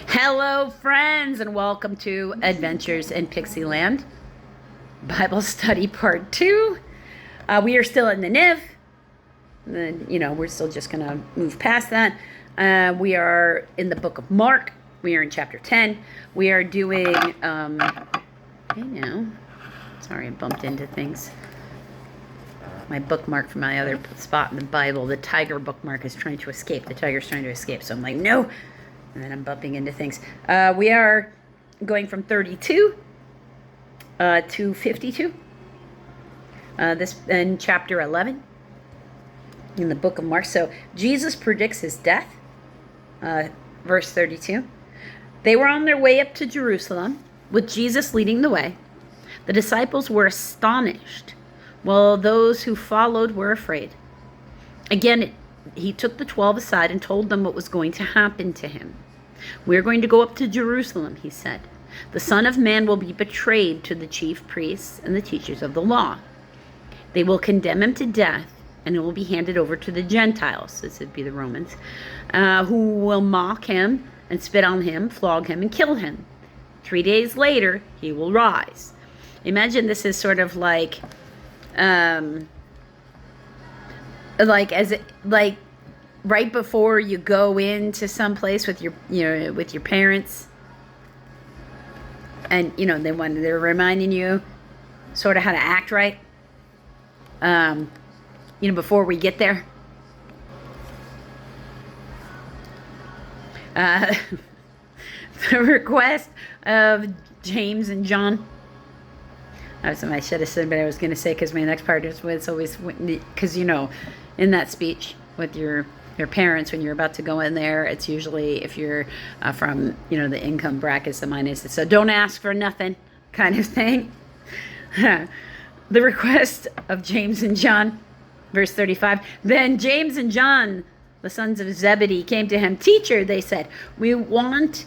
Hello, friends, and welcome to Adventures in Pixieland, Bible Study Part 2. We are still in the NIV. We're still just going to move past that. We are in the book of Mark. We are in chapter 10. We are doing, sorry, I bumped into things. My bookmark from my other spot in the Bible, the tiger bookmark, is trying to escape. The tiger's trying to escape, so I'm like, no. And then I'm bumping into things. We are going from 32 to 52. This in chapter 11 in the book of Mark. So Jesus predicts his death. Verse 32. They were on their way up to Jerusalem with Jesus leading the way. The disciples were astonished, while those who followed were afraid. Again, he took the 12 aside and told them what was going to happen to him. "We're going to go up to Jerusalem," he said. "The Son of Man will be betrayed to the chief priests and the teachers of the law. They will condemn him to death, and he will be handed over to the Gentiles," this would be the Romans, "who will mock him and spit on him, flog him, and kill him. 3 days later, he will rise." Imagine this is sort of like right before you go into some place with your parents, and they're reminding you sort of how to act right, before we get there. The request of James and John. I should have said what I was going to say, because my next part is always, because in that speech with your parents, when you're about to go in there, it's usually, if you're from the income brackets of mine, is so don't ask for nothing kind of thing. The request of James and John, verse 35. Then James and John, the sons of Zebedee, came to him. "Teacher," they said, "we want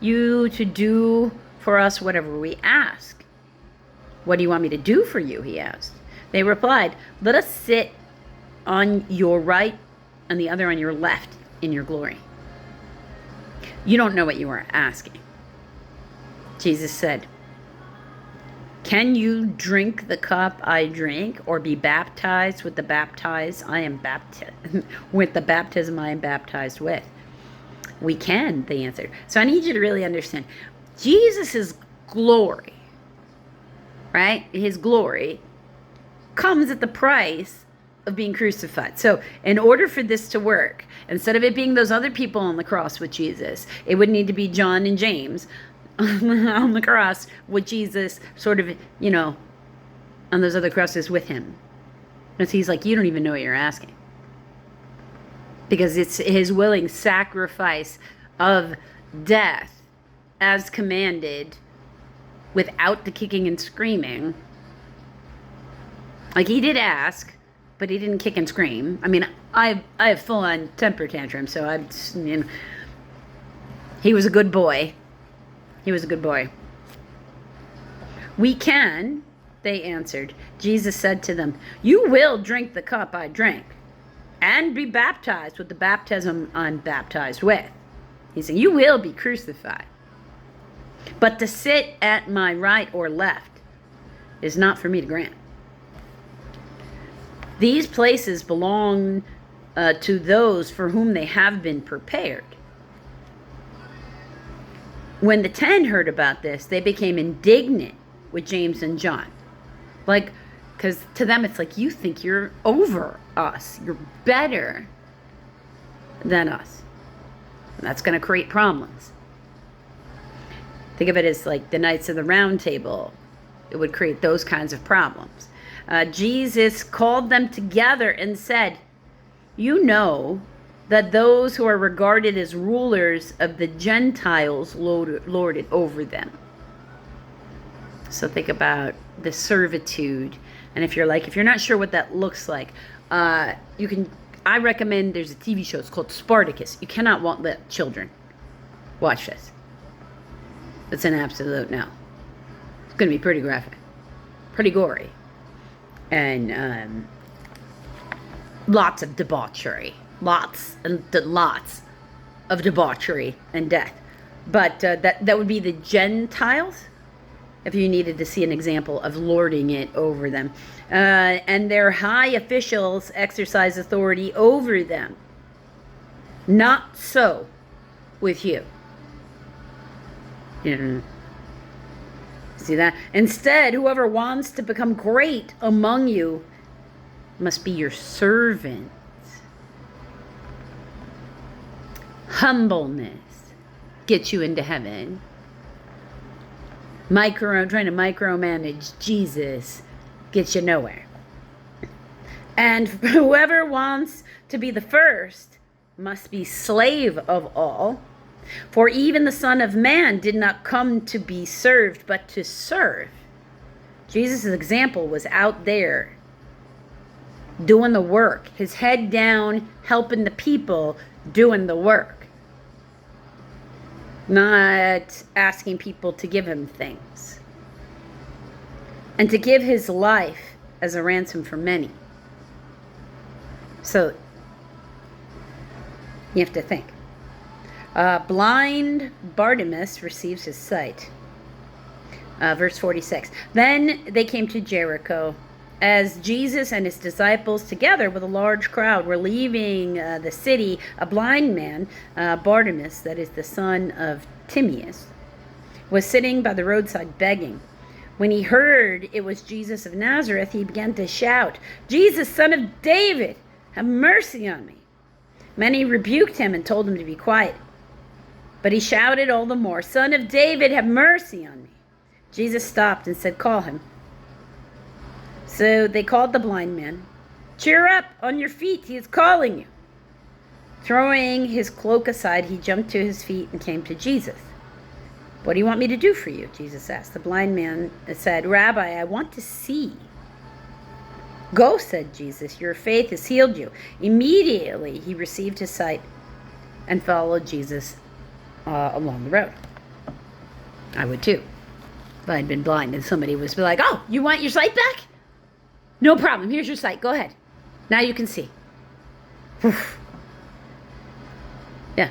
you to do for us whatever we ask." "What do you want me to do for you?" he asked. They replied, "Let us sit on your right and the other on your left in your glory." "You don't know what you are asking." Jesus said, "Can you drink the cup I drink, or be baptized with the baptism I am baptized with?" "We can," they answered. So I need you to really understand Jesus' glory, right? His glory comes at the price of being crucified. So in order for this to work, instead of it being those other people on the cross with Jesus, it would need to be John and James on the cross with Jesus, sort of, on those other crosses with him. Because he's like, you don't even know what you're asking. Because it's his willing sacrifice of death as commanded, without the kicking and screaming. Like, he did ask, but he didn't kick and scream. I mean, I have full-on temper tantrum, so he was a good boy. He was a good boy. "We can," they answered. Jesus said to them, "You will drink the cup I drank, and be baptized with the baptism I'm baptized with." He said, "You will be crucified. But to sit at my right or left is not for me to grant. These places belong to those for whom they have been prepared." When the 10 heard about this, they became indignant with James and John. Because to them, it's like, you think you're over us. You're better than us. And that's going to create problems. Think of it as like the Knights of the Round Table. It would create those kinds of problems. Jesus called them together and said, "You know that those who are regarded as rulers of the Gentiles lord it over them." So think about the servitude. And if you're not sure what that looks like, I recommend, there's a TV show, it's called Spartacus. You cannot let children watch this. It's an absolute no. It's going to be pretty graphic, pretty gory, and lots of debauchery. Lots and lots of debauchery and death. But that would be the Gentiles, if you needed to see an example of lording it over them. And their high officials exercise authority over them. Not so with you. See that? Instead, whoever wants to become great among you must be your servant. Humbleness gets you into heaven. Trying to micromanage Jesus gets you nowhere. And whoever wants to be the first must be slave of all. For even the Son of Man did not come to be served, but to serve. Jesus' example was out there doing the work. His head down, helping the people, doing the work. Not asking people to give him things. And to give his life as a ransom for many. So, you have to think. Blind Bartimaeus receives his sight. Verse 46. Then they came to Jericho. As Jesus and his disciples, together with a large crowd, were leaving the city, a blind man, Bartimaeus, that is the son of Timaeus, was sitting by the roadside begging. When he heard it was Jesus of Nazareth, he began to shout, "Jesus, son of David, have mercy on me." Many rebuked him and told him to be quiet. But he shouted all the more, "Son of David, have mercy on me." Jesus stopped and said, "Call him." So they called the blind man. "Cheer up, on your feet, he is calling you." Throwing his cloak aside, he jumped to his feet and came to Jesus. "What do you want me to do for you?" Jesus asked. The blind man said, "Rabbi, I want to see." "Go," said Jesus, "your faith has healed you." Immediately he received his sight and followed Jesus along the road. I would too. If I'd been blind and somebody was like, "Oh, you want your sight back? No problem. Here's your sight. Go ahead. Now you can see." Whew. Yeah.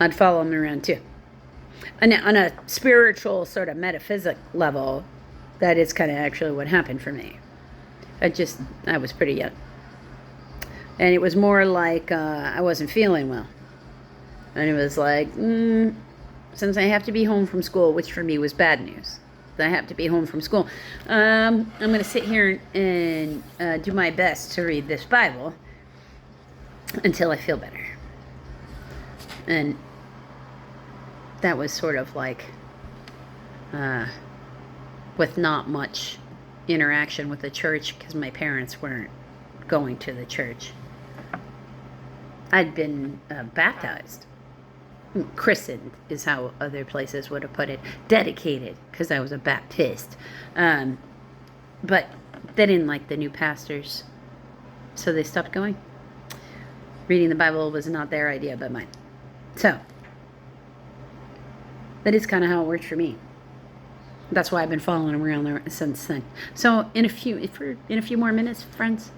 I'd follow him around too. On a spiritual sort of metaphysic level, that is kind of actually what happened for me. I was pretty young. And it was more like I wasn't feeling well. And it was like, since I have to be home from school, which for me was bad news. I have to be home from school. I'm going to sit here and do my best to read this Bible until I feel better. And that was sort of like with not much interaction with the church because my parents weren't going to the church. I'd been baptized. Christened is how other places would have put it. Dedicated, because I was a Baptist. But they didn't like the new pastors, so they stopped going. Reading the Bible was not their idea, but mine. So, that is kind of how it worked for me. That's why I've been following around there since then. So, in a few more minutes, friends,